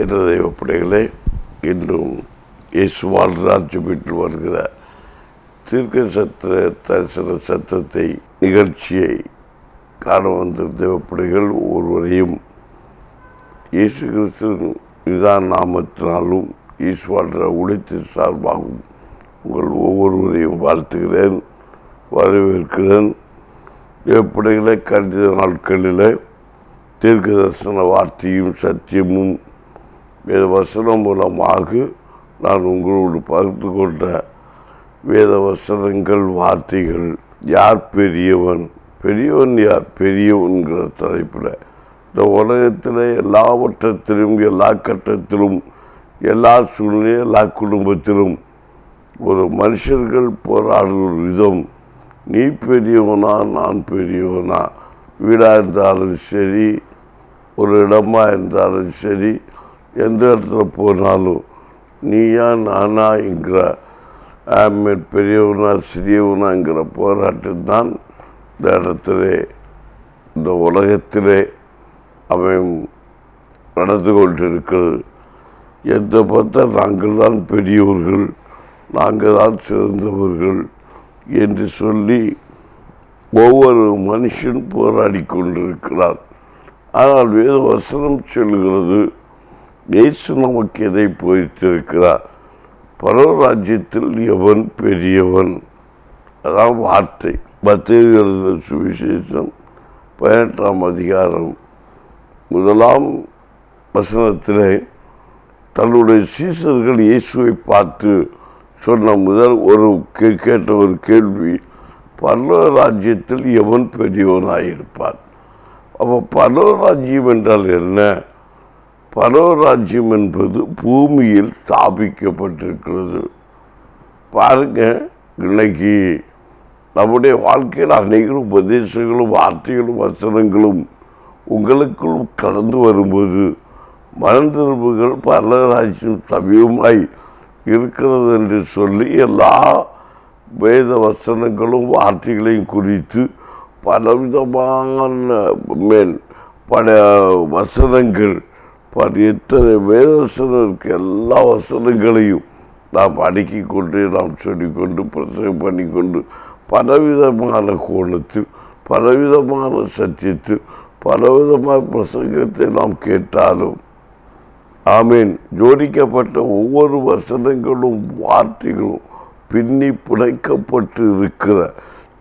என்ற தெய்வ பிள்ளைகளே, இன்றும் இயேசுவால் ராஜ்யம் பெற்று வருகிற தீர்க்க தரிசன சத்தத்தை நிகழ்ச்சியை காண வந்த தெய்வ பிள்ளைகள் ஒருவரையும் இயேசு கிறிஸ்துவின் நிதான நாமத்தினாலும் ஈஸ்வால் உழைத்தின் சார்பாகவும் உங்கள் ஒவ்வொருவரையும் வாழ்த்துகிறேன், வரவேற்கிறேன். தெய்வ பிள்ளைகளை கருதிய நாட்களில் தீர்க்க தரிசன வார்த்தையும் சத்தியமும் வேத வசனம் மூலமாக நான் உங்களோடு பகிர்ந்து கொண்ட வேத வசனங்கள் வார்த்தைகள், யார் பெரியவன், பெரியவன் யார், பெரியவன்கிற தலைப்பில் இந்த உலகத்தில் எல்லாவற்றத்திலும் எல்லா கட்டத்திலும் எல்லா சூழ்நிலையும் எல்லா குடும்பத்திலும் ஒரு மனுஷர்கள் போராடுகிற விதம், நீ பெரியவனா நான் பெரியவனா, வீடாக இருந்தாலும் சரி, ஒரு இடமா இருந்தாலும் சரி, எந்த இடத்துல போனாலும் நீயா நானா என்கிற பெரியவனா சிறியவனாங்கிற போராட்டம் தான் இந்த இடத்திலே இந்த உலகத்திலே அவன் நடந்து கொண்டிருக்கிறது. எந்த பார்த்தா நாங்கள் தான் பெரியவர்கள், நாங்கள் தான் சிறந்தவர்கள் என்று சொல்லி ஒவ்வொரு மனுஷன் போராடி கொண்டிருக்கிறார். ஆனால் வேத வசனம் சொல்கிறது, இயேசு நமக்கு எதை போதித்திருக்கிறார், பரலோகராஜ்யத்தில் எவன் பெரியவன். அதான் வார்த்தை. மத்தேயு எழுதின சுவிசேஷம் 18ஆம் அதிகாரம் 1ஆம் வசனத்திலே தன்னுடைய சீசர்கள் இயேசுவை பார்த்து சொன்ன முதல் கேட்ட ஒரு கேள்வி, பரலோக ராஜ்யத்தில் எவன் பெரியவனாயிருப்பான். அப்போ பரலோக ராஜ்யம் என்றால் என்ன? பரலோக ராஜ்யம் என்பது பூமியில் ஸ்தாபிக்கப்பட்டிருக்கிறது. பாருங்க, இன்னைக்கு நம்முடைய வாழ்க்கையில் அநேக உபதேசங்களும் வார்த்தைகளும் வசனங்களும் உங்களுக்குள் கடந்து வரும்போது மனந்திருப்புகள் பரலோக ராஜ்யம் சமீபமாய் இருக்கிறது என்று சொல்லி எல்லா வேத வசனங்களும் வார்த்தைகளையும் குறித்து பலவிதமான வசனங்கள் எத்தனை வேத வசனம் இருக்கு, எல்லா வசனங்களையும் நாம் அடுக்கிக் கொண்டு நாம் சொல்லிக்கொண்டு பிரசங்கம் பண்ணிக்கொண்டு பலவிதமான கோணத்தில் பலவிதமான சத்தியத்தில் பலவிதமான பிரசங்கத்தை நாம் கேட்டாலும் ஆமீன், ஜோடிக்கப்பட்ட ஒவ்வொரு வசனங்களும் வார்த்தைகளும் பின்னி புனைக்கப்பட்டு இருக்கிற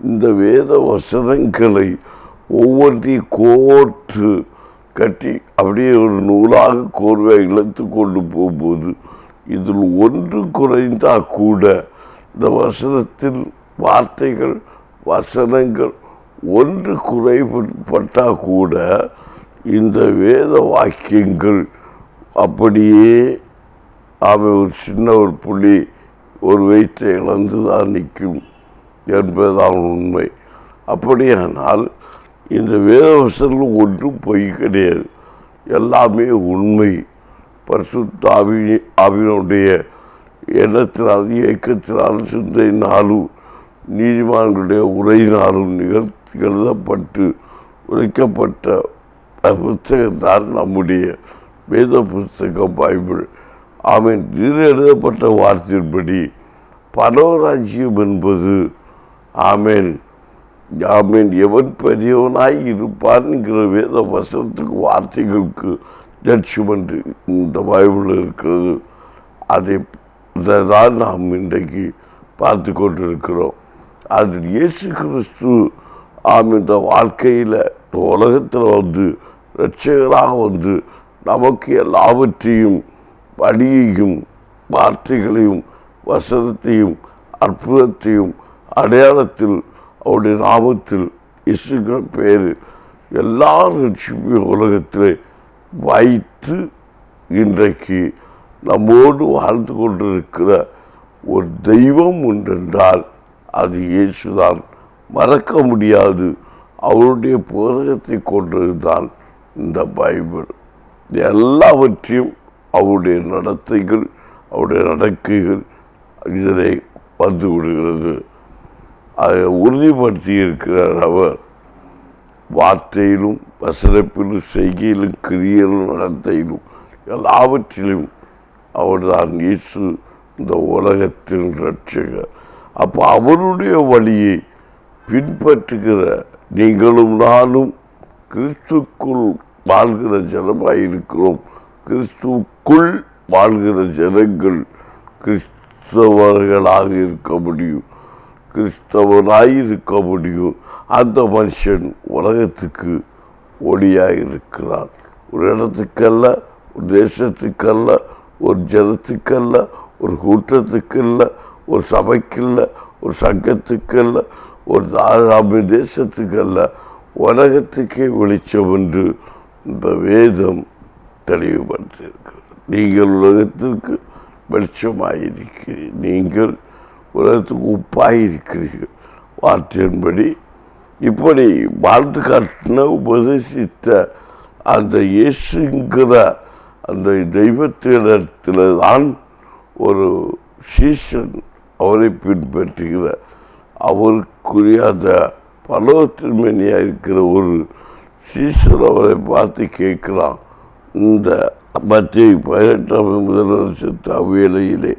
இந்த வேத வசனங்களை ஒவ்வொன்றையும் கோர்த்து கட்டி அப்படியே ஒரு நூலாக கோர்வையாக இழுத்து கொண்டு போகும்போது இதில் ஒன்று குறைந்தால் கூட இந்த வசனத்தில் வார்த்தைகள் வசனங்கள் ஒன்று குறைபட்டால் கூட இந்த வேத வாக்கியங்கள் அப்படியே ஒரு சின்ன ஒரு புள்ளி ஒரு வயிற்றை இழந்து தான் நிற்கும் என்பதுதான் உண்மை. அப்படியானால் இந்த வேத வசனங்கள் ஒன்றும் பொய் கிடையாது, எல்லாமே உண்மை. பரிசுத்த ஆவியினுடைய எண்ணத்தினாலும் இயக்கத்தினாலும் சிந்தையினாலும் நீதிமான்களுடைய உரையினாலும் எழுதப்பட்டு உரைக்கப்பட்ட புத்தகத்தான் நம்முடைய வேத புஸ்தகம் பைபிள். ஆமீன். இது எழுதப்பட்ட வார்த்தையின்படி பரலோகராஜ்யம் என்பது ஆமீன் ஆமீன் எவன் பெரியவனாய் இருப்பான்ங்கிற வேத வசனத்துக்கு வார்த்தைகளுக்கு ஜட்ஜ்மெண்ட் இந்த பைபிள் இருக்கிறது. அதை தான் நாம் இன்றைக்கு பார்த்து கொண்டிருக்கிறோம். அதில் இயேசு கிறிஸ்து இந்த வாழ்க்கையில் உலகத்தில் வந்து இரட்சகராக வந்து நமக்கு எல்லாவற்றையும் வழியையும் வார்த்தைகளையும் வசனத்தையும் அற்புதத்தையும் அடையாளத்தில் அவருடைய நாமத்தில் இயேசுங்கிற பேர் எல்லா ரட்சிப்பையும் உலகத்தில் வைத்து இன்றைக்கு நம்மோடு வாழ்ந்து கொண்டிருக்கிற ஒரு தெய்வம் உண்டென்றால் அது இயேசுதான். மறக்க முடியாது. அவருடைய புத்தகத்தை கொண்டது தான் இந்த பைபிள். எல்லாவற்றையும் அவருடைய நடத்தைகள் அவருடைய நடக்கைகள் இதனை வந்து விடுகிறது. அதை உறுதிப்படுத்தி இருக்கிறார் அவர். வார்த்தையிலும் வசனப்பிலும் செய்கையிலும் கிரியலும் நடத்தையிலும் எல்லாவற்றிலும் அவர்தான் இயேசு, இந்த உலகத்தின் இரட்சகர். அப்போ அவருடைய வழியை பின்பற்றுகிற நீங்களும் நானும் கிறிஸ்துக்குள் வாழ்கிற ஜனமாயிருக்கிறோம். கிறிஸ்துக்குள் வாழ்கிற ஜனங்கள் கிறிஸ்தவர்களாக இருக்க முடியும், கிறிஸ்தவனாய் இருக்க முடியும். அந்த மனுஷன் உலகத்துக்கு ஒளியாக இருக்கிறான். ஒரு இடத்துக்கல்ல, ஒரு தேசத்துக்கல்ல, ஒரு ஜனத்துக்கல்ல, ஒரு கூட்டத்துக்கல்ல, ஒரு சபைக்கல்ல, ஒரு சங்கத்துக்கல்ல, ஒரு தாராள தேசத்துக்கல்ல, உலகத்துக்கே வெளிச்சம் என்று இந்த வேதம் தெளிவுபடுத்தியிருக்கிறது. நீங்கள் உலகத்திற்கு வெளிச்சமாயிருக்கிறீர்கள், நீங்கள் உலகத்துக்கு உப்பாயிருக்கிறீர்கள். வார்த்தையின்படி இப்படி வாழ்ந்து காட்டின உபதேசித்த அந்த இயேசுங்கிற அந்த தெய்வத்திடத்தில் தான் ஒரு சீசன் அவரை பின்பற்றுகிற அவருக்குரிய அந்த பலவத்தின்மையாக இருக்கிற ஒரு சீசன் அவரை பார்த்து கேட்கலாம். இந்த மத்திய 18 முதல் வருஷத்து அவ்வேளையிலே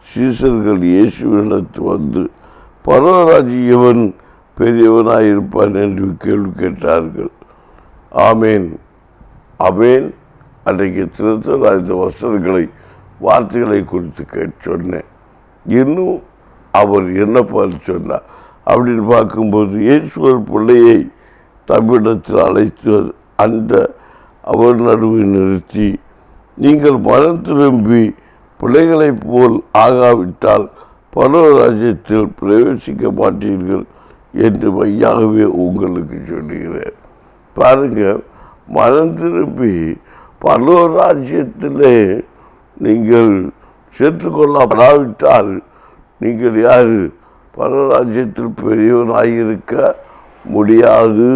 சீசர்கள் இயேசுவிடத்து வந்து பரவராஜ்யம் எவன் பெரியவனாயிருப்பான் என்று கேள்வி கேட்டார்கள். ஆமேன் ஆமேன். அன்றைக்கு திருத்த நான் இந்த வசனங்களை வார்த்தைகளை குறித்து சொன்னேன். இன்னும் அவர் என்ன பார்த்து சொன்னார் அப்படின்னு பார்க்கும்போது, இயேசு ஒரு பிள்ளையை தமிழத்தில் அழைத்து அந்த அவர் நடுவை நிறுத்தி, நீங்கள் மனம் திரும்பி பிள்ளைகளைப் போல் ஆகாவிட்டால் பரலோகராஜ்யத்தில் பிரவேசிக்க மாட்டீர்கள் என்று மையாகவே உங்களுக்கு சொல்லுகிறேன். பாருங்க, மனம் திரும்பி பரலோகராஜ்யத்திலே நீங்கள் சேர்த்துக்கொள்ளப்படாவிட்டால் நீங்கள் யார் பரலோகராஜ்யத்தில் பெரியவனாயிருக்க முடியாது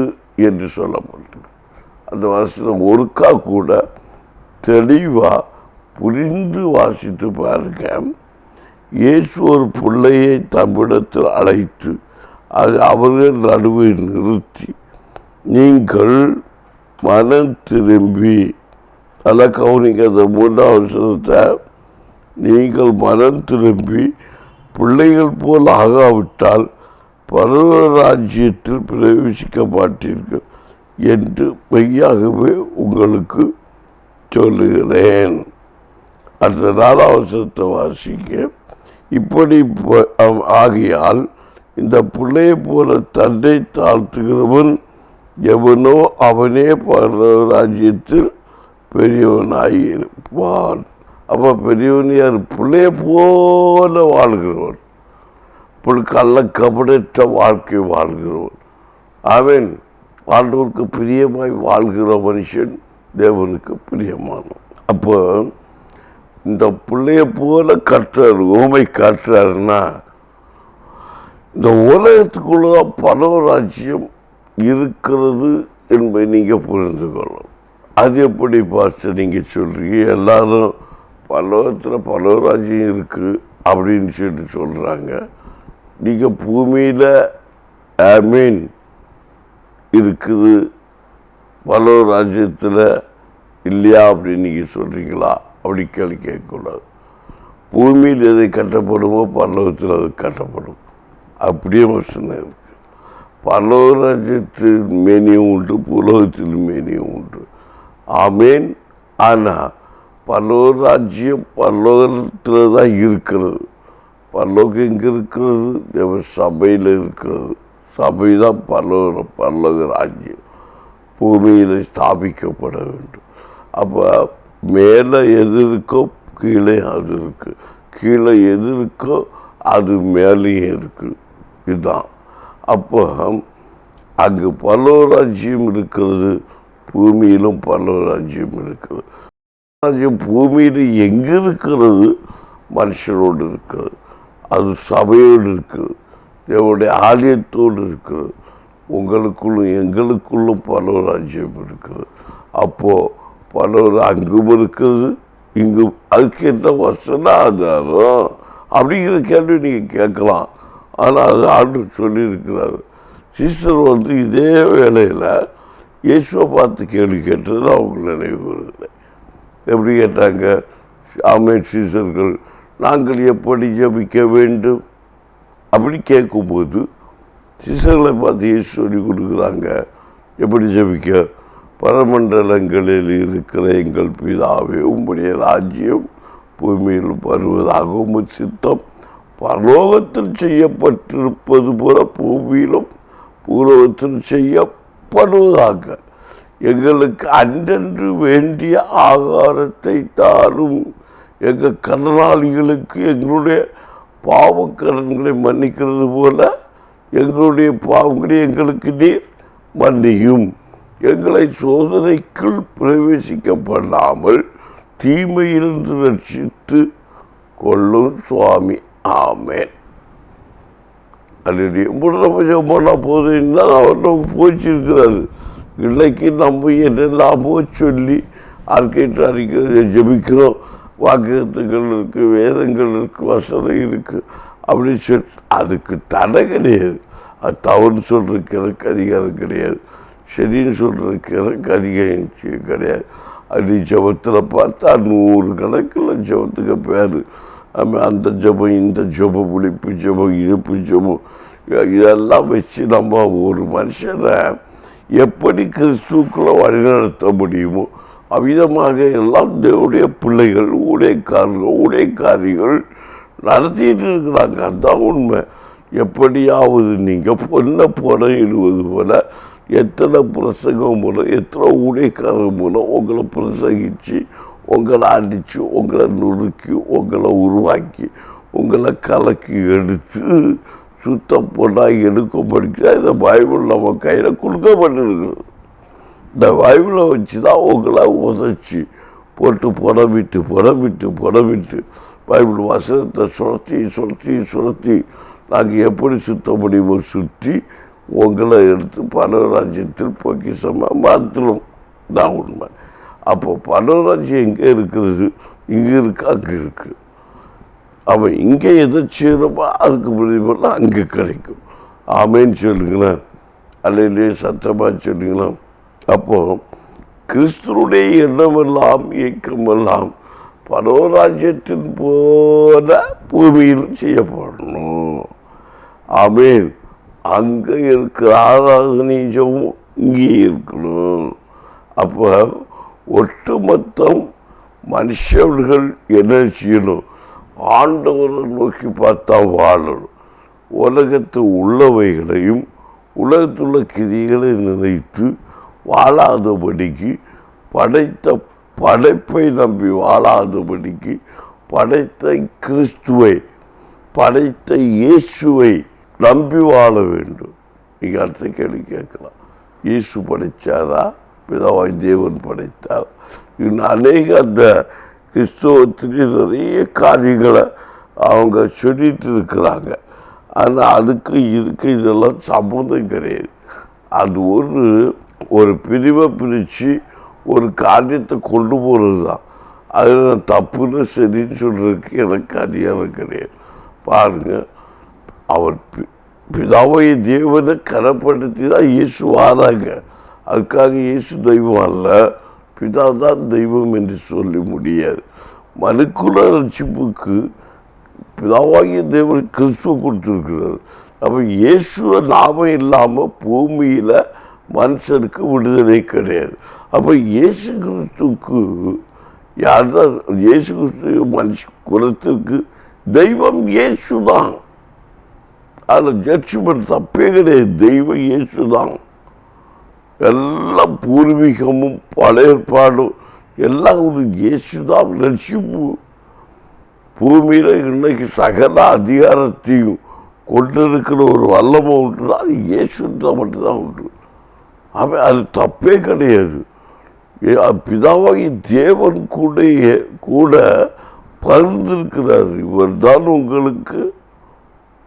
என்று சொல்லப்பட்டது. அந்த வசனம் ஒருக்கா கூட தெளிவாக புரிந்து வாசித்து பாருங்க. இயேசு ஒரு பிள்ளையை தம்மிடத்தில் அழைத்து அது அவர்கள் நடுவே நிறுத்தி, நீங்கள் மனம் திரும்பி, நல்லா கவனிக்க அந்த 3ஆம் வசனத்தை, நீங்கள் மனம் திரும்பி பிள்ளைகள் போல் ஆகாவிட்டால் பரலோகராஜ்யத்தில் பிரவேசிக்க மாட்டீர்கள் என்று மெய்யாகவே உங்களுக்கு சொல்லுகிறேன். அந்த 4ஆம் வசனத்தை வாசிக்க, இப்படி ஆகியால் இந்த பிள்ளையை போல தன்னை தாழ்த்துகிறவன் எவனோ அவனே பரலோகராஜ்யத்தில் பெரியவனாயிருப்பான். அப்போ பெரியவன் யார்? பிள்ளையை போல வாழ்கிறவன், கள்ள கபடற்ற வாழ்க்கை வாழ்கிறவன். அவன் ஆண்டவருக்கு பிரியமாய் வாழ்கிற மனுஷன் தேவனுக்கு பிரியமானவன். அப்போ இந்த பிள்ளையை போல கற்றார், ஓமை காட்டுறாருன்னா, இந்த உலகத்துக்குள்ள பரலோகராஜ்யம் இருக்கிறது என்பதை நீங்கள் புரிந்து கொள்ளணும். அது எப்படி பார்த்து நீங்கள் சொல்கிறீங்க? எல்லாரும் பரலோகத்தில் பரலோகராஜ்யம் இருக்குது அப்படின்னு சொல்கிறாங்க. நீங்கள் பூமியில் ஆமீன் இருக்குது, பரலோகராஜ்யத்தில் இல்லையா அப்படின்னு நீங்கள் சொல்கிறீங்களா? அப்படி கேள்வி கேட்கக்கூடாது. பூமியில் எதை கட்டப்படுமோ பரலோகத்தில் அது கட்டப்படும். அப்படியே வசனம் இருக்குது. பரலோகராஜ்யத்தில் மேனியும் உண்டு, உலகத்தில் மேனியும் உண்டு. ஆமேன். ஆனால் பரலோகராஜ்யம் பரலோகத்தில் தான் இருக்கிறது. பரலோகம் எங்கே இருக்கிறது? தேவ சபையில் இருக்கிறது. சபை தான் பரலோக ராஜ்யம் பூமியில் ஸ்தாபிக்கப்பட வேண்டும். அப்போ மேலே எது இருக்கோ கீழே அது இருக்குது, கீழே எது இருக்கோ அது மேலேயும் இருக்குது. இதுதான். அப்போ அங்கு பரலோகராஜ்யம் இருக்கிறது, பூமியிலும் பரலோகராஜ்யம் இருக்கிறது. ராஜ்யம் பூமியில் எங்கே இருக்கிறது? மனுஷனோடு இருக்கிறது, அது சபையோடு இருக்கிறது, தேவனுடைய ஆலயத்தோடு இருக்கிறது. உங்களுக்குள்ளும் எங்களுக்குள்ளும் பரலோகராஜ்யம் இருக்கிறது. அப்போது பரலோகம் அங்கும் இருக்கிறது, இங்கும். அதுக்கு என்ன வசன ஆதாரம் அப்படிங்கிற கேள்வி நீங்கள் கேட்கலாம். ஆனால் அது ஆண்டவர் சொல்லியிருக்கிறாரு. சீசர் வந்து இதே வேளையில் இயேசுவை பார்த்து கேள்வி கேட்டது அவங்க நினைவு வருகிறேன். எப்படி கேட்டாங்க ஆமென் சீசர்கள், நாங்கள் எப்படி ஜெபிக்க வேண்டும் அப்படி கேட்கும்போது சீசர்களை பார்த்து இயேசு சொல்லி கொடுக்குறாங்க எப்படி ஜெபிக்க. பரமண்டலங்களில் இருக்கிற எங்கள் பிதாவே, உம்முடைய ராஜ்யம் பூமியில் வருவதாக, உம்முடைய சித்தம் பரலோகத்தில் செய்யப்பட்டிருப்பது போல பூமியிலும் பூலோகத்தில் செய்யப்படுவதாக. எங்களுக்கு அன்றன்று வேண்டிய ஆகாரத்தை தாரும். எங்கள் கடனாளிகளுக்கு எங்களுடைய பாவக்கடன்களை மன்னிக்கிறது போல எங்களுடைய பாவங்களை எங்களுக்கு நீர் மன்னியும். எங்களை சோதனைக்குள் பிரவேசிக்கப்படாமல் தீமையிலிருந்து ரட்சித்து கொள்ளும் சுவாமி. ஆமேன். அல்லது போனா போதும் தான் அவர் நமக்கு போச்சிருக்கிறாரு. இன்னைக்கு நம்ம என்னெல்லாமோ சொல்லி அறிக்கைட்டு அறிக்கிறது ஜெபிக்கிறோம். வாக்குகள் இருக்குது, வேதங்கள் இருக்குது, வசனம் இருக்குது அப்படின்னு சொல்லி அதுக்கு தடை கிடையாது. அது தவறுன்னு சொல்கிறதுக்கு எனக்கு அதிகாரம் கிடையாது, சரின்னு சொல்கிறதுக்கு எனக்கு அதிகாரம் கிடையாது. அது ஜபத்தில் பார்த்தா 100 கணக்கில் ஜபத்துக்கு பேர். அந்த ஜபம், இந்த ஜபம், விழிப்பு ஜபம், இழுப்பு ஜபம், இதெல்லாம் வச்சு நம்ம ஒரு மனுஷனை எப்படி கிறிஸ்துக்குள்ளே வழிநடத்த முடியுமோ அவ்விதமாக எல்லாம் தேவனுடைய பிள்ளைகள், ஊழியக்காரிகள் நடத்திட்டு இருக்கிறாங்க. அதுதான் உண்மை. எப்படியாவது நீங்கள் பொண்ணை படம் இடுவது போல எத்தனை பிரசங்கம் மூலம், எத்தனை ஊழியக்காரர் மூலம் உங்களை பிரசங்கித்து, உங்களை அடித்து, உங்களை நொறுக்கி, உங்களை உருவாக்கி, உங்களை கலக்கி எடுத்து சுத்தம் பொண்ணாக எடுக்கப்படுகிறா. இந்த பைபிள் நம்ம கையில் கொடுக்கப்பட்டிருக்குது. இந்த பைபிளை வச்சு தான் உங்களை உதச்சி போட்டு புடமிட்டு பைபிள் வசனத்தை சுரத்தி நாங்கள் எப்படி சுத்த முடியுமோ சுற்றி உங்களை எடுத்து பரவராஜ்யத்தில் பொக்கிஷமாக மாற்றணும். தான் உண்மை. அப்போ பரவராஜ்யம் எங்கே இருக்கிறது? இங்கே இருக்கு, அங்கே இருக்குது. அவன் இங்கே எதை செய்யணுமோ அதுக்கு பிரதிபலம் அங்கே கிடைக்கும். ஆமேன்னு சொல்லுங்களேன், அல்லையிலே சத்தமாக சொல்லுங்களேன். அப்போது கிறிஸ்துவனுடைய எண்ணமெல்லாம் இயக்கமெல்லாம் பரவராஜ்யத்தின் போல பூமியில் செய்யப்படணும். ஆமேன். அங்கே இருக்கிற ஆராதனையும் இங்கே இருக்கணும். அப்போ ஒட்டுமொத்தம் மனுஷர்கள் என்ன செய்யணும்? ஆண்டவரை நோக்கி பார்த்தா வாழணும். உலகத்து உள்ளவைகளையும் உலகத்துள்ள கிரிகளை நினைத்து வாழாதபடிக்கு, படைத்த படைப்பை நம்பி வாழாதபடிக்கு, படைத்த கிறிஸ்துவை, படைத்த இயேசுவை நம்பி வாழ வேண்டும். நீங்கள் அடுத்த கேள்வி கேட்கலாம், இயேசு படைத்தாரா, பிதாவாய் தேவன் படைத்தார்? இன்னும் அநேக அந்த கிறிஸ்தவத்திலே நிறைய காரியங்களை அவங்க சொல்லிட்டு இருக்கிறாங்க. ஆனால் அதுக்கு இதெல்லாம் சம்மந்தம் கிடையாது. அது ஒரு பிரிவை பிரித்து ஒரு காரியத்தை கொண்டு போகிறது தான். அதில் நான் தப்புன்னு சரின்னு சொல்கிறதுக்கு எனக்கு அதிகாரம் கிடையாது. பாருங்கள், அவர் பிதாவை தேவனை கனப்படுத்தி தான் இயேசு வாராங்க. அதுக்காக இயேசு தெய்வம் அல்ல, பிதா தான் தெய்வம் என்று சொல்ல முடியாது. மனுக்குல ரட்சிப்புக்கு பிதாவாகிய தேவன் கிறிஸ்துவ கொடுத்துருக்கிறார். அப்போ இயேசுவ நாமம் இல்லாமல் பூமியில் மனுஷனுக்கு விடுதலை கிடையாது. அப்போ இயேசு கிறிஸ்துக்கு யார்தான்? இயேசு கிறிஸ்து மனுஷ குலத்திற்கு தெய்வம் இயேசு தான். அதில் ஜட்ஜ்மெண்ட் தப்பே கிடையாது. தெய்வம் இயேசு தான். எல்லாம் பூர்வீகமும் பழைய ஏற்பாடும் எல்லாம் ஒரு இயேசு தான் ரட்சிப்பு. பூமியில் இன்னைக்கு சகல அதிகாரத்தையும் கொண்டிருக்கிற ஒரு வல்லமை உண்டு, அது இயேசுதான் மட்டும்தான் உண்டு. அவன் அது தப்பே கிடையாது. பிதாவாகி தேவன் கூட பகிர்ந்திருக்கிறார். இவர் தான் உங்களுக்கு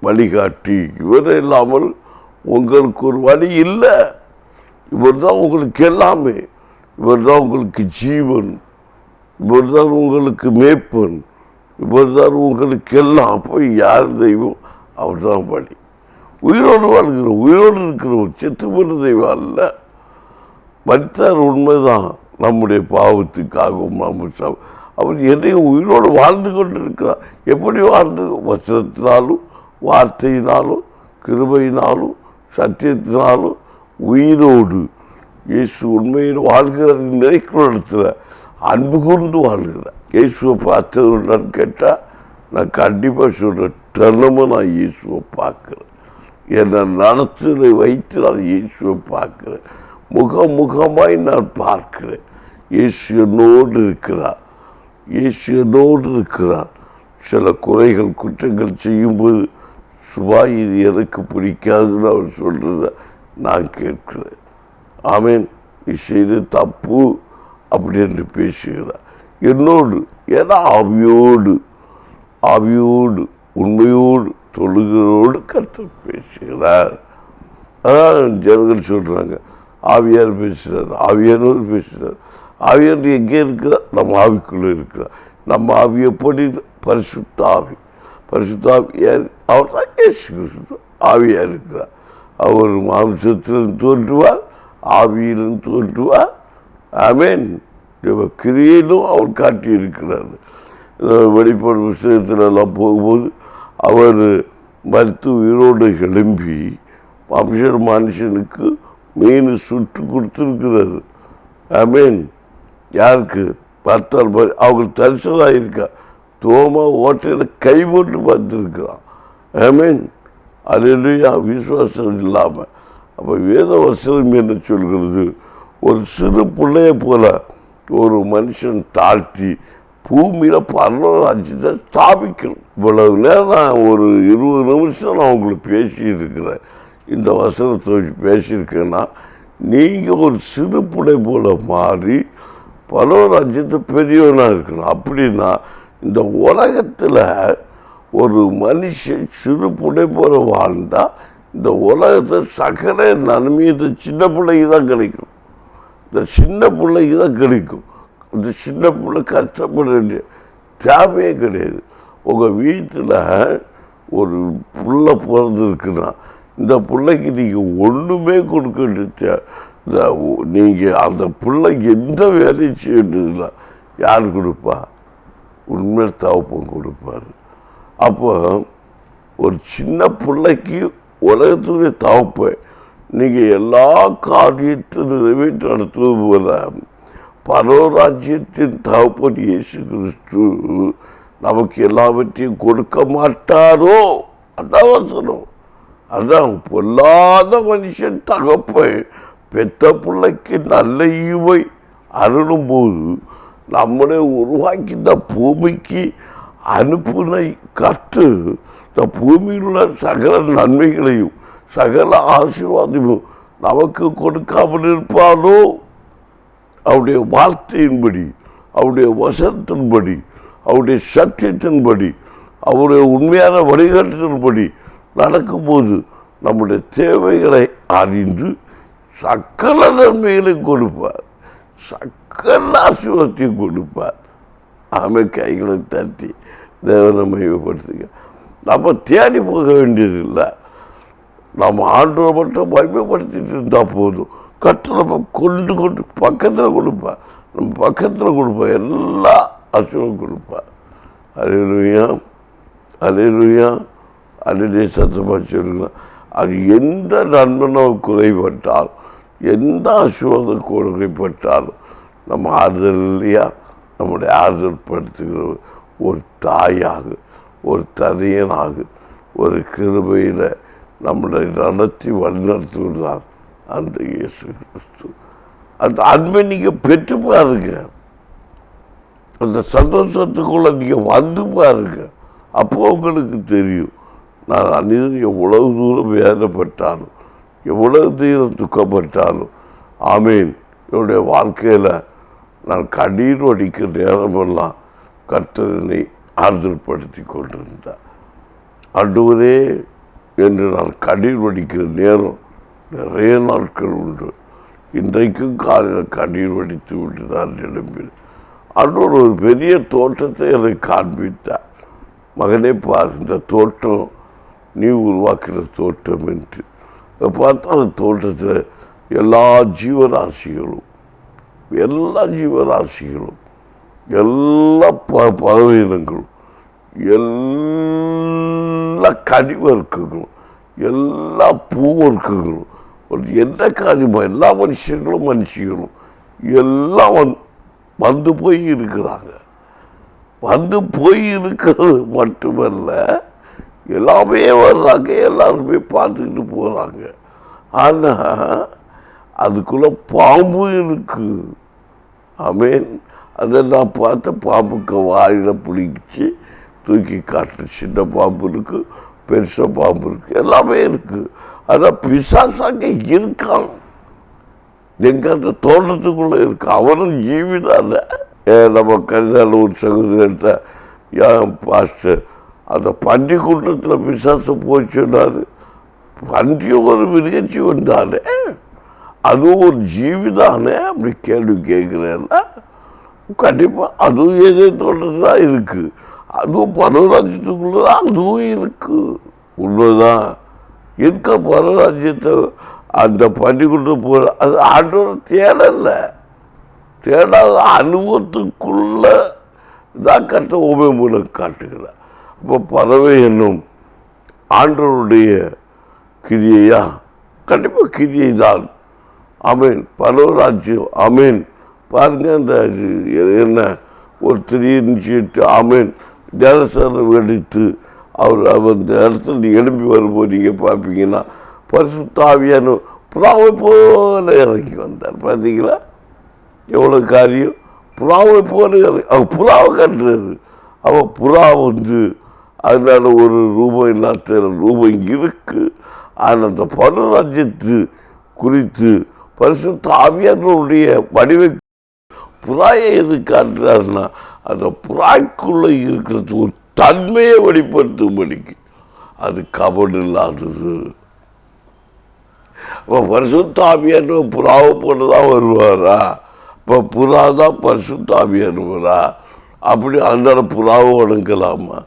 வழிகாட்டி, இவர் இல்லாமல் உங்களுக்கு ஒரு வழி இல்லை. இவர் தான் உங்களுக்கு எல்லாமே. இவர் தான் உங்களுக்கு ஜீவன், இவர் தான் உங்களுக்கு மேய்ப்பன், இவர் தான் உங்களுக்கு எல்லாம். அப்போ யார் தெய்வம்? அவர் தான் வழி. உயிரோடு வாழ்கிறோம், உயிரோடு இருக்கிறோம், செத்து போன தெய்வம் அல்ல. மரித்தார் உண்மைதான், நம்முடைய பாவத்துக்காகவும் அவர் எதையும் உயிரோடு வாழ்ந்து கொண்டிருக்கிறார். எப்படி வாழ்ந்து? வசனத்தினாலும் வார்த்தையினாலும் கிருபையினாலும் சத்தியத்தினாலும் உயிரோடு இயேசு உண்மையில் வாழ்கிறார். நினைக்கிற இடத்துல அன்பு கூர்ந்து வாழ்கிறார். இயேசுவை பார்த்ததுன்னு கேட்டால் நான் கண்டிப்பாக சொல்கிறேன், தினமும் நான் இயேசுவை பார்க்குறேன். என்னை நடத்துதை வைத்து நான் இயேசுவை பார்க்குறேன். முகமாய் நான் பார்க்கிறேன். இயேசு என்னோடு இருக்கிறார். இயேசு என்னோடு இருக்கிறார். சில குறைகள் குற்றங்கள் செய்யும்போது சுபா இது எனக்கு பிடிக்காதுன்னு அவர் சொல்கிறத நான் கேட்கிறேன். ஆமேன், நீ செய்த தப்பு அப்படி என்று பேசுகிறார் என்னோடு. ஏன்னா ஆவியோடு உண்மையோடு தொழுகிறோடு கர்த்தர் பேசுகிறார். அதான் ஜனங்கள் சொல்கிறாங்க, ஆவியார் பேசுகிறார், ஆவியானவர் பேசுகிறார். ஆவியார் எங்கே இருக்கிறார்? நம்ம ஆவிக்குள்ளே இருக்கிறார். நம்ம ஆவி எப்படி? பரிசுத்த ஆவி. பரிசுத்த ஆவியார் அவர் தான் இயேசு கிறிஸ்து. ஆவியாக இருக்கிறார். அவர் மாம்சத்திலும் தோன்றுவார், ஆவியிலும் தோன்றுவார். ஆமேன். கிரியிலும் அவர் காட்டியிருக்கிறார். வெளிப்பாடு புத்தகத்திலெல்லாம் போகும்போது அவர் மருத்துவ உயிரோடு எழும்பி மனுஷனுக்கு மீன் சுட்டு கொடுத்துருக்கிறாரு. ஆமேன். யாருக்கு? பார்த்தால் அவங்க தரிசனாக இருக்கா. தோமா ஓட்டையில் கை போட்டு பார்த்துருக்கிறான். ஆமேன். அல்லேலூயா. விசுவாசம் இல்லாமல் அப்போ வேத வசனம் என்ன சொல்கிறது? ஒரு சிறு பிள்ளைய போல ஒரு மனுஷன் தாழ்த்தி பூமியில் பரலோகத்தை ஸ்தாபிக்கணும். இவ்வளவு நேரம் நான் ஒரு 20 நிமிஷம் நான் உங்களுக்கு பேசியிருக்கிறேன். இந்த வசனத்தை வச்சு பேசியிருக்கேன்னா நீங்கள் ஒரு சிறு பிள்ளை போல மாறி பரலோகத்தை பெரியவனாக இருக்கணும். அப்படின்னா இந்த உலகத்தில் ஒரு மனுஷன் சிறு பிள்ளை போல வாழ்ந்தால் இந்த உலகத்தை சகல நன்மையை சின்ன பிள்ளைக்கு தான் கிடைக்கும். இந்த சின்ன பிள்ளைக்கு தான் கிடைக்கும். அந்த சின்ன பிள்ளை கஷ்டப்பட வேண்டிய தேவையே கிடையாது. உங்கள் வீட்டில் ஒரு பிள்ளை பிறந்திருக்குன்னா இந்த பிள்ளைக்கு நீங்கள் ஒன்றுமே கொடுக்க வேண்டிய நீங்கள் அந்த பிள்ளை எந்த வேலையும் செய்ய வேண்டியதில்லை. யார் கொடுப்பா? உண்மையை தகப்பன் கொடுப்பார். அப்போ ஒரு சின்ன பிள்ளைக்கு உலகத்துடைய தகப்பன் நீங்கள் எல்லா காரியத்தையும் நிறைவேற்றி நடத்துவது போல பரலோகத்தின் தகப்பன் இயேசு கிறிஸ்து நமக்கு எல்லாவற்றையும் கொடுக்க மாட்டாரோ? அதான் வசனம். அதான் பொல்லாத மனுஷன் தகப்பன் பெத்த பிள்ளைக்கு நல்ல ஈவை அருளும் போது நம்மளை உருவாக்கி இந்த பூமிக்கு அனுப்புனை கற்று இந்த பூமியில் உள்ள சகல நன்மைகளையும் சகல ஆசீர்வாதமும் நமக்கு கொடுக்காமல் இருப்பாரோ? அவருடைய வார்த்தையின்படி, அவருடைய வசனத்தின்படி, அவருடைய சத்தியத்தின்படி, அவருடைய உண்மையான வழிகாட்டுதலின்படி நடக்கும்போது நம்முடைய தேவைகளை அறிந்து சகல நன்மைகளையும் கொடுப்பார், சகல ஆசீர்வாதத்தையும் கொடுப்பார். கைகளை தட்டி தேவனை மையப்படுத்துங்க. நம்ம தேடி போக வேண்டியதில்லை. நம்ம ஆண்டவரை மட்டும் மையப்படுத்திட்டு இருந்தால் போதும். கற்று நம்ம கொண்டு பக்கத்தில் கொடுப்பார். நம்ம பக்கத்தில் கொடுப்போம். எல்லா ஆசீர்வாதம் கொடுப்பார். அல்லேலூயா, அல்லேலூயா, அல்லேலூயா. சத்தமாக சொல்லுங்கள். அது எந்த நண்பனும் குறைபட்டால், எந்த ஆசீர்வாதம் குறைபட்டாலும் நம்ம ஆறுதல் இல்லையா? நம்முடைய ஆறுதல் படுத்துகிற ஒரு தாயாக, ஒரு தனியனாக, ஒரு கிருபையில் நம்மளை நடத்தி வழிநடத்துவதுதான் அந்த இயேசு கிறிஸ்து. அந்த அன்பை நீங்கள் பெற்று பாருங்க. அந்த சந்தோஷத்துக்குள்ள நீங்கள் வந்து பாருங்க. அப்போ உங்களுக்கு தெரியும், நான் அநீதம் எவ்வளவு தூரம் வேதனைப்பட்டாலும், எவ்வளவு தூரம் துக்கப்பட்டாலும், ஆமீன், என்னுடைய வாழ்க்கையில் நான் கண்ணீர் வடிக்கிற நேரமெல்லாம் கர்த்தரனை ஆறுதல் படுத்தி கொண்டிருந்தார். ஆண்டவரே என்று நான் கண்ணீர் வடிக்கிற நேரம் நிறைய நாட்கள் உண்டு. இன்றைக்கும் காலையில் கண்ணீர் வடித்து விட்டு நான் எழும்பினேன். ஆண்டவர் ஒரு பெரிய தோட்டத்தை எனக்கு காண்பித்தார். மகனே பார், இந்த தோட்டம் நீ உருவாக்கிற தோட்டம் என்று. பார்த்தா அந்த தோட்டத்தில் எல்லா ஜீவராசிகளும் எல்லா ஜீவராசிகளும், எல்லா பறவையினங்களும், எல்லா கனிவர்க்கங்களும், எல்லா பூவர்க்கங்களும், என்ன காரியமோ எல்லா மனுஷங்களும் எல்லாம் வந்து போய் இருக்கிறாங்க. வந்து போய் இருக்கிறது மட்டுமல்ல, எல்லாமே வர்றாங்க, எல்லாருமே பார்த்துக்கிட்டு போகிறாங்க. ஆனால் அதுக்குள்ள பாம்பு இருக்கு. ஆமேன். அதை நான் பார்த்த பாம்புக்கு வாயில பிடிச்சி தூக்கி காட்டு. சின்ன பாம்பு இருக்கு, பெருச பாம்பு இருக்கு, எல்லாமே இருக்கு. அதான் பிசாசாங்க இருக்கான். எங்க அந்த தோட்டத்துக்குள்ள இருக்கு. அவனும் ஜீவிதான. நம்ம கருதால ஒரு சகோதரர்கிட்ட பாஸ்டர் அந்த பன்றி கூட்டத்தில் பிசாசு போச்சுன்னாரு. பன்றியும் ஒரு மிருகச்சி வந்தானே, அதுவும் ஒரு ஜீவிதானே அப்படி கேள்வி கேட்குறேன்னா, கண்டிப்பாக அதுவும் ஏதோ தோட்டத்தான் இருக்கு. அதுவும் பரவராஜ்யத்துக்குள்ளதான் அதுவும் இருக்கு. உண்மைதான் இருக்க பரவராஜ்யத்தை அந்த பன்றிக்குள்ள போற அது ஆண்டோட தேடாத அனுபவத்துக்குள்ள தான் கட்ட உபய மூலம் காட்டுகிறார். அப்போ பறவை என்னும் ஆண்டவருடைய கிரியையா? கண்டிப்பாக கிரியை தான். ஆமேன். பரவராஜ்யம். ஆமேன். பாருங்க, அந்த என்ன ஒரு திடீர்னு ஆமேன் தேவசாரம் எடுத்து அவர் அந்த இடத்துல எழும்பி வரும்போது நீங்கள் பார்ப்பீங்கன்னா பரிசுத்த ஆவியான புறாவை போல இறங்கி வந்தார். பார்த்தீங்களா எவ்வளோ காரியம்? புறாவை போல அவர் புறாவை கட்டுறது. அவள் புறா அதனால ஒரு ரூபம் இல்லாத ரூபம் இருக்கு. ஆனால் அந்த பரராஜ்யத்து குறித்து பரிசுத்த ஆவியானவருடைய வடிவை புறாயை எது காட்டுறாருன்னா, அந்த புறாய்க்குள்ள இருக்கிறது ஒரு தன்மையை வெளிப்படுத்தும்படிக்கு அது கபடு இல்லாதது. அப்போ பரிசுத்த ஆவியானவர் புறாவை போலதான் வருவாரா? இப்போ புறா தான் பரிசுத்த ஆவியானவரா? அப்படி அந்த புறாவை வணங்கலாமா?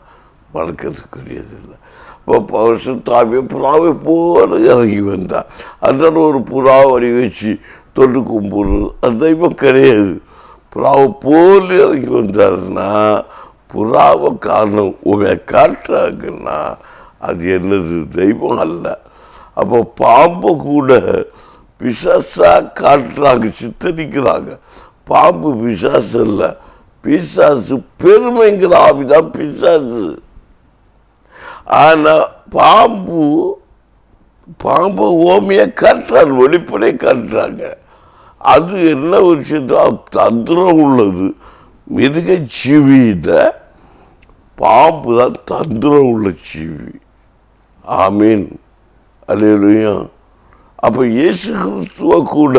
வணக்கத்துக்குரியது இல்லை. இப்போ பரிசுத்த ஆவியை புறாவை போல இறங்கி வந்தா. அதனால ஒரு புறாவை வடி வச்சு தொண்டு கும்பிடுறது அது தெய்வம் கிடையாது. புறாவை போல் இறங்கி வந்தாருன்னா, புறாவை காரணம் உண்மை காட்டுறாங்கன்னா அது என்னது? தெய்வம் அல்ல. அப்போ பாம்பை கூட பிசாசா காட்டுறாங்க, சித்தரிக்கிறாங்க. பாம்பு பிசாசு இல்லை. பிசாசு பெருமைங்கிற ஆவிதான் பிசாசு. ஆனால் பாம்பு ஓமையை காட்டுறாங்க, வெளிப்படை காட்டுறாங்க. அது என்ன ஒரு தந்திரம் உள்ளது. மிருக ஜீவியில பாம்பு தான் தந்திரம் உள்ள ஜீவி. ஆமீன். அல்லேலூயா. அப்போ இயேசு கிறிஸ்துவ கூட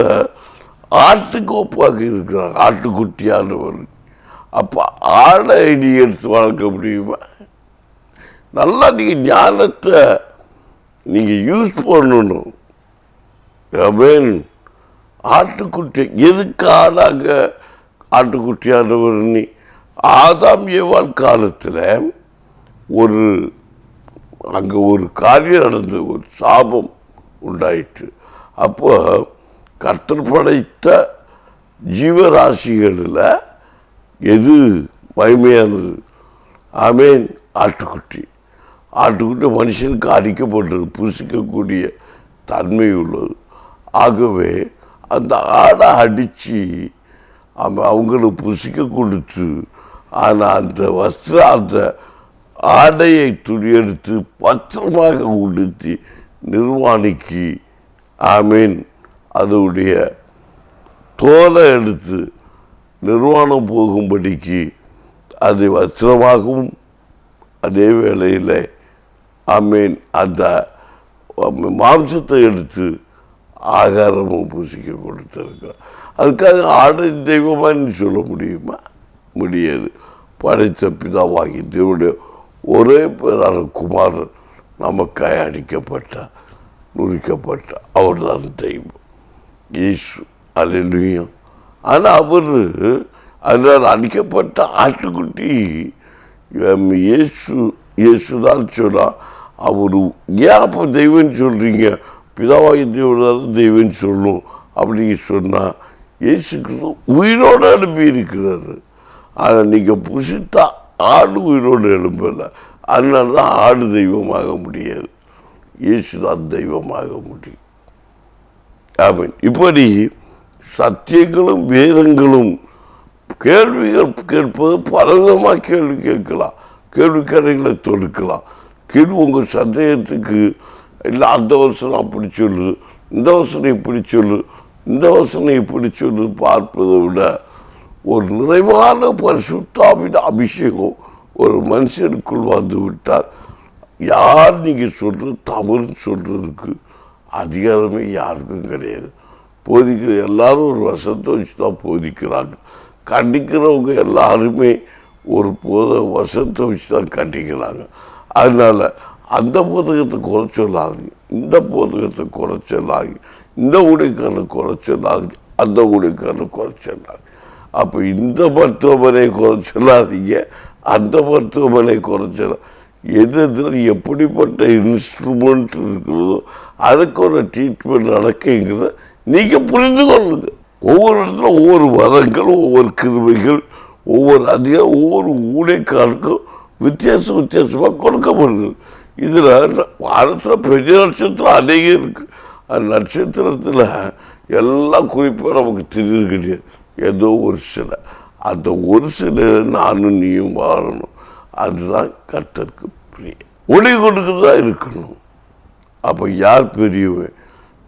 ஆட்டுக்கு ஒப்பாக இருக்கிறாங்க, ஆட்டுக்குட்டியானவர். அப்போ ஆடை நீ எடுத்து வளர்க்க முடியுமா? நல்லா நீங்கள் ஞானத்தை நீங்கள் யூஸ் பண்ணணும். ஆமீன். ஆட்டுக்குட்டி எதுக்காக ஆட்டுக்குட்டியானவர்? நீ ஆதாம் ஏவாள் காலத்தில் அங்கே ஒரு காரியம் நடந்தது, ஒரு சாபம் உண்டாயிற்று. அப்போ கர்த்தர் படைத்த ஜீவராசிகளில் எது மகிமையானது? ஆமேன். ஆட்டுக்குட்டி மனுஷனுக்கு அடிக்கப்பட்டது, புசிக்கக்கூடிய தன்மை உள்ளது. ஆகவே அந்த ஆடை அடித்து அவங்களுக்கு புசிக்க கொடுத்து, ஆனால் அந்த அந்த ஆடையை துணியெடுத்து பத்திரமாக உடுத்தி நிர்வாணிக்கு ஆமீன் அதோடைய தோலை எடுத்து நிர்வாணம் போகும்படிக்கு அது வஸ்திரமாகவும் அதே வேளையில் ஆமீன் அந்த மாம்சத்தை எடுத்து ஆகாரமும் பூசிக்க கொடுத்துருக்கான். அதுக்காக ஆடை தெய்வமாக சொல்ல முடியுமா? முடியாது. படைத்த பிதாவாகி தேவனுடைய ஒரே பேரான குமாரன் நமக்காக அடிக்கப்பட்டார், நுரிக்கப்பட்டார். அவர் தான் தெய்வம், இயேசு. அல்லேலூயா. ஆனால் அவர் அதனால் அடிக்கப்பட்ட ஆட்டுக்குட்டி இயேசு தான் சொன்னார். அவர் ஏன் அப்போ தெய்வம்னு சொல்கிறீங்க? பிதாவாகி தேவனால தெய்வம்னு சொல்லணும் அப்படின்னு சொன்னால், இயேசு கிறிஸ்து உயிரோடு எழுப்பி இருக்கிறாரு. அதை நீங்கள் புசித்தா ஆடு உயிரோடு எழும்பல. அதனால தான் ஆடு தெய்வமாக முடியாது, இயேசு தான் தெய்வமாக முடியும். ஆமென். இப்படி சத்தியங்களும் வேதங்களும் கேள்விகள் கேட்பது பலவிதமாக கேள்வி கேட்கலாம், கேள்வி கரைகளை தொடுக்கலாம். கேள்வி உங்கள் சந்தேகத்துக்கு இல்லை அந்த வசனம் அப்படி சொல்லு, இந்த வசனம் இப்படி சொல்லு, இந்த வசனம் இப்படி சொல்லு பார்ப்பதை விட ஒரு நிறைவான பரிசுத்தாவின் அபிஷேகம் ஒரு மனுஷனுக்குள் வந்து விட்டால் யார் நீங்கள் சொல்கிறது தவறுன்னு சொல்கிறதுக்கு அதிகாரமே யாருக்கும் கிடையாது. போதிக்கிற எல்லாரும் ஒரு வசனத்தை வச்சு தான் போதிக்கிறாங்க. கண்டிக்கிறவங்க எல்லாருமே ஒரு வசனத்தை வச்சு தான் கண்டிக்கிறாங்க. அதனால் அந்த புத்தகத்தை குறை சொல்லாதீங்க, இந்த புத்தகத்தை குறை சொல்லாதீங்க, இந்த ஊழியக்காரனை குறை சொல்லாதீங்க, அந்த ஊழியக்காரனை குறை சொல்லாதீங்க. அப்போ இந்த மருத்துவமனை குறை சொல்லாதீங்க, அந்த மருத்துவமனை குறை சொல்ல. எதில் எப்படிப்பட்ட இன்ஸ்ட்ருமெண்ட் இருக்கிறதோ அதுக்கு ஒரு ட்ரீட்மெண்ட் நடக்குங்கிறத நீங்கள் புரிந்து கொள்ளுங்க. ஒவ்வொரு இடத்துல ஒவ்வொரு வரங்கள், ஒவ்வொரு கிருமைகள், ஒவ்வொரு அதிகம், ஒவ்வொரு ஊழியக்காருக்கும் வித்தியாசமாக கொடுக்கப்படுது. இதில் வாரத்தில் பெரிய நட்சத்திரம் அநேகம் இருக்குது. அந்த நட்சத்திரத்தில் எல்லாம் குறிப்பாக நமக்கு தெரியுது கிடையாது. ஏதோ ஒரு சில, அந்த ஒரு சில நானும் நீயும் வாழணும். அதுதான் கர்த்தருக்கு பிரியம். ஒளி கொடுக்குறதா இருக்கணும். அப்போ யார் பெரியவன்?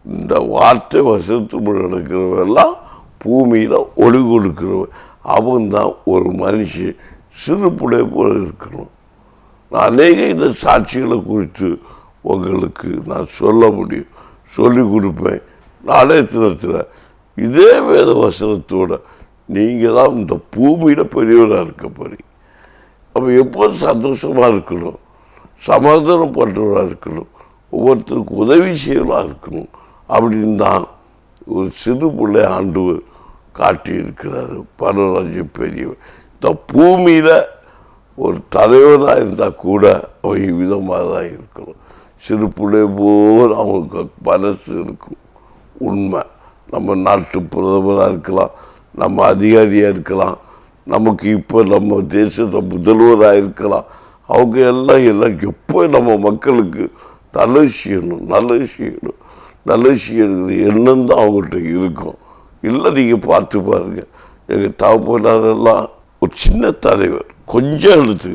இந்த வார்த்தை வசத்து நடக்கிறவெல்லாம் பூமியில் ஒளி கொடுக்கிறவன். அவன் தான் ஒரு மனுஷன் சிறு பிள்ளை போல இருக்கணும். நான் அநேக இந்த சாட்சிகளை குறித்து உங்களுக்கு நான் சொல்ல முடியும், சொல்லிக் கொடுப்பேன். நாளைய தினத்தில் இதே வேத வசனத்தோட நீங்கள் தான் இந்த பூமியில் பெரியவராக இருக்க போறீங்க. அப்போ எப்போதும் சந்தோஷமாக இருக்கணும், சமாதானம் பண்ணுறவராக இருக்கணும், ஒவ்வொருத்தருக்கும் உதவி செய்யலாம் இருக்கணும். அப்படின்னு தான் ஒரு சிறு பிள்ளை ஆண்டவர் காட்டி இருக்கிறாரு. பரராஜ்ய பெரியவர் இந்த பூமியில் ஒரு தலைவனாக இருந்தால் கூட அவன் விதமாக தான் இருக்கணும். சிறு பிள்ளை போல் அவங்களுக்கு மனசு இருக்கும். உண்மை. நம்ம நாட்டு பிரதமராக இருக்கலாம், நம்ம அதிகாரியாக இருக்கலாம், நமக்கு இப்போ நம்ம தேசத்தை முதல்வராக இருக்கலாம். அவங்க எல்லாம் எப்போ நம்ம மக்களுக்கு நல்லது செய்யணும், நல்லது செய்யணும், நல்லது செய்யணுங்கிற எண்ணம் தான் அவங்கள்ட்ட இருக்கும். இல்லை நீங்கள் பார்த்து பாருங்கள், எங்கள் தகப்பனாரெல்லாம் ஒரு சின்ன தலைவர், கொஞ்சம் எடுத்து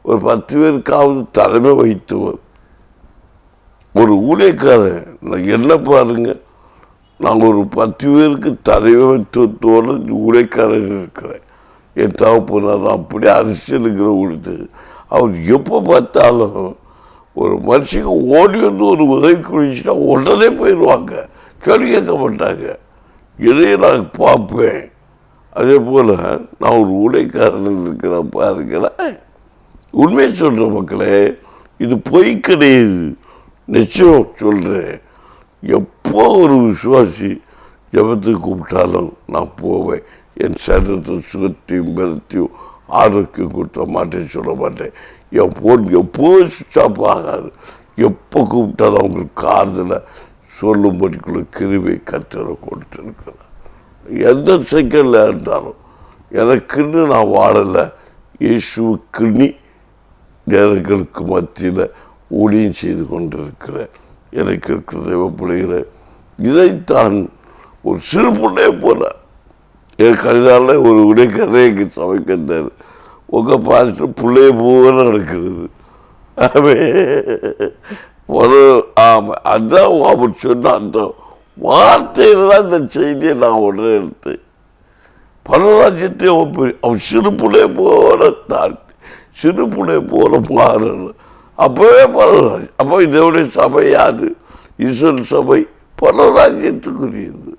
ஒரு 10 பேருக்காவது தலைமை வைத்தவர். ஒரு ஊழியக்காரன் என்ன பாருங்கள், நான் ஒரு 10 பேருக்கு தலைமைத்துவத்தோடு ஊழியக்காரன் இருக்கிறேன். என் தகப்பனார் அப்படி அரசியலுங்கிற உடுத்து அவர் எப்போ பார்த்தாலும் ஒரு மனுஷங்க ஓடி வந்து ஒரு உதவி குளிச்சுட்டா உடனே போயிடுவாங்க, கேள்வி கேட்க மாட்டாங்க. இதையும் நான் பார்ப்பேன். அதே போல் நான் ஒரு ஊழியக்காரன் இருக்கிறேன் பாருங்களேன். உண்மையை சொல்கிற மக்களே, இது பொய் கிடையாது, நிச்சயம் சொல்கிறேன். எப்போ ஒரு விசுவாசி ஜபத்துக்கு கூப்பிட்டாலும் நான் போவேன். என் சரீரத்தை சுகத்தையும் பலத்தையும் ஆரோக்கியம் கொடுத்த மாட்டேன்னு சொல்ல மாட்டேன். என் போன் எப்போது சுவிட்ச் ஆஃப் ஆகாது. எப்போ கூப்பிட்டாலும் அவங்களுக்கு ஆறுதலை சொல்லும்படிக்குள்ள கிருபை கர்த்தரை கொடுத்துருக்கிறேன். எந்த செகண்டில் இருந்தாலும் எனக்குன்னு நான் வாழலை, இயேசுவுக்குன்னு நேரங்களுக்கு மத்தியில் ஊழியம் செய்து கொண்டிருக்கிறேன். எனக்கு இருக்கிற தெய்வ பிள்ளைகளை இதைத்தான் ஒரு சிறு பிள்ளையை போல என் கருதால ஒரு உடைக்கதைக்கு சமைக்கிறார். உங்கள் பார்த்து பிள்ளைய போல நடக்கிறது. ஆமாம், அதான் அவர் சொன்ன அந்த வார்த்தையில் தான் இந்த செய்தியை நான் உடனே எடுத்தேன். பரராஜ்யத்தை அவன் சிறு பிள்ளைய போல தாழ்த்தி, சிறு பிள்ளைய போல மாறணும். அப்போவே பரராஜ்யம். அப்போ இதோடைய சபை யாது? ஈஸ்வரன் சபை பரராஜ்யத்துக்குரியது.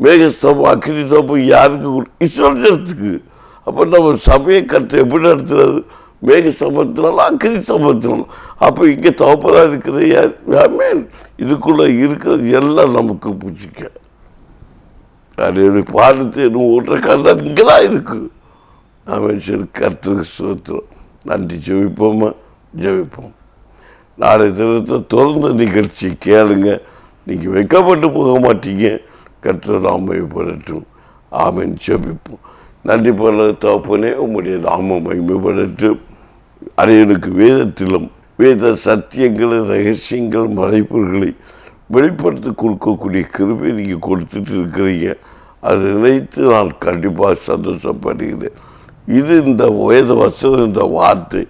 மேகஸ்தம்பம் அக்கினி ஸ்தம்பம் யாருக்கு? ஈஸ்வரத்துக்கு. அப்போ நம்ம சபையை கற்று எப்படி நடத்துறது? மேகஸ்தம்பத்தினாலும் அக்கினி ஸ்தம்பத்தினாலும். அப்போ இங்கே தவப்பராக இருக்கிறது யார்? ஆமென். இதுக்குள்ளே இருக்கிறது எல்லாம் நமக்கு பூச்சிக்க. என்னுடைய பாடத்தை என்ன ஓட்டுற கருதான் இங்கே தான் இருக்குது. ஆமென். சரி, கர்த்தருக்கு ஸ்தோத்திரம். நன்றி. ஜெபிப்போமா? ஜெபிப்போம். நாளை தினத்தை தொடர்ந்த நிகழ்ச்சி கேளுங்க. நீங்கள் வெட்கப்பட்டு போக மாட்டீங்க. கர்த்தர் நாமப்படட்டும். ஆமென். ஜெபிப்போம். நன்றி பல தகப்பனே, உம்முடைய நாமம் மகிமைப்படட்டும். அரியனுக்கு வேதத்திலும் வேத சத்தியங்கள், ரகசியங்கள், மறைப்புகளை வெளிப்படுத்தி கொடுக்கக்கூடிய கிருபை நீங்கள் கொடுத்துட்டு இருக்கிறீங்க. அதை நினைத்து நான் கண்டிப்பாக சந்தோஷப்படுகிறேன். இது இந்த வேத வசனம், இந்த வார்த்தை,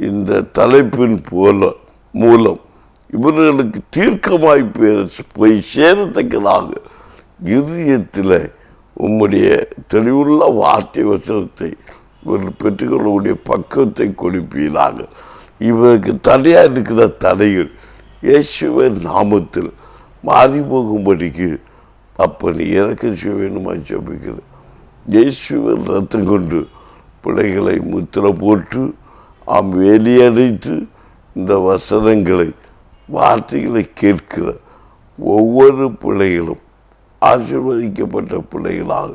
இந்த தலைப்பின் மூலம் இவர்களுக்கு தீர்க்கமாய் போய் சேரத்தக்கதாக இதயத்தில் உம்முடைய தெளிவுள்ள வார்த்தை வசனத்தை இவர்கள் பெற்றுக்கொள்ளக்கூடிய பக்குவத்தை கொடுப்பீராக. இவருக்கு தடையாக இருக்கிற தடைகள் இயேசுவின் நாமத்தில் மாறி போகும்படிக்கு அப்படி இறக்கம் செய்ய வேணுமா ஜெபிக்கிறேன். இயேசுவின் ரத்தம் கொண்டு பிள்ளைகளை முத்திர போட்டு வேலியடைத்து இந்த வசனங்களை வார்த்தைகளை கேட்கிற ஒவ்வொரு பிள்ளைகளும் ஆசீர்வதிக்கப்பட்ட பிள்ளைகளாக,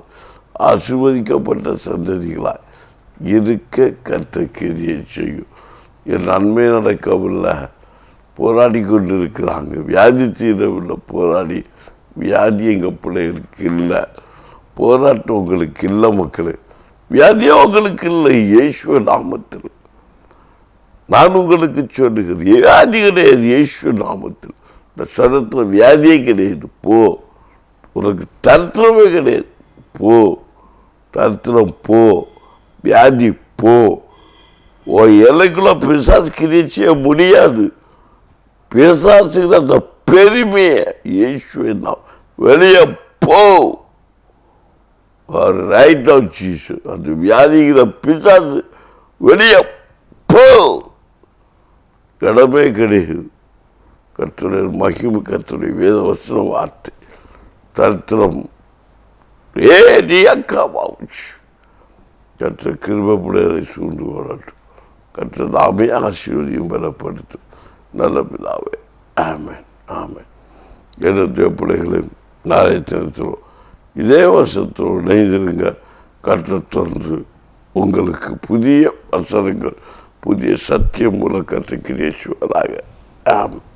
ஆசீர்வதிக்கப்பட்ட சந்ததிகளாக இருக்க கர்த்தர் கிரியை செய்யும். என் நன்மை நடக்கவில்லை, போராடி கொண்டு இருக்கிறாங்க. வியாதி தீரவில்லை, போராடி வியாதி எங்கள் பிள்ளைகளுக்கு இல்லை. போராட்டம் உங்களுக்கு இல்லை மக்களே, வியாதியே உங்களுக்கு இல்லை. இயேசுவ நாமத்தில் நான் உங்களுக்கு சொல்லுகிறேன், வியாதி கிடையாது. இயேசுவ நாமத்தில் இந்த சரத்தில் வியாதியே கிடையாது. போ, உனக்கு தரித்திரமே கிடையாது. போ, தரித்திரம் போ, வியாதி போ. உன் எல்லைக்குள்ள பிசாசு கிரியை செய்ய முடியாது. பிசாசுக்கு அந்த பெருமையை இயேசுவை நாம் வெளியே போ. Right now Jesus. அந்த வியாதிங்கிற பிசாசு வெளியே போ. கடமை கிடையாது. கர்த்தருடைய மகிமை, கர்த்தருடைய வேத வசன வார்த்தை தரித்திரம் நீ அக்கா மாவுச்சு. கர்த்தர் கிருபையுடையதை சூழ்ந்து வரட்டும். கர்த்தர் நாமே ஆசீர்வதியும் பலப்படுத்தும். நல்ல பிதாவே, ஆமென், ஆமென். என்னுடைய பிள்ளைகளின் நாளைய தினத்திலும் இதே வருஷத்தோடு இணைந்திருங்க. கர்த்தர் தொடர்ந்து உங்களுக்கு புதிய வசனங்கள், புதிய சத்தியம் மூலம் கர்த்தர் கிரியை செய்வதாக. ஆமென்.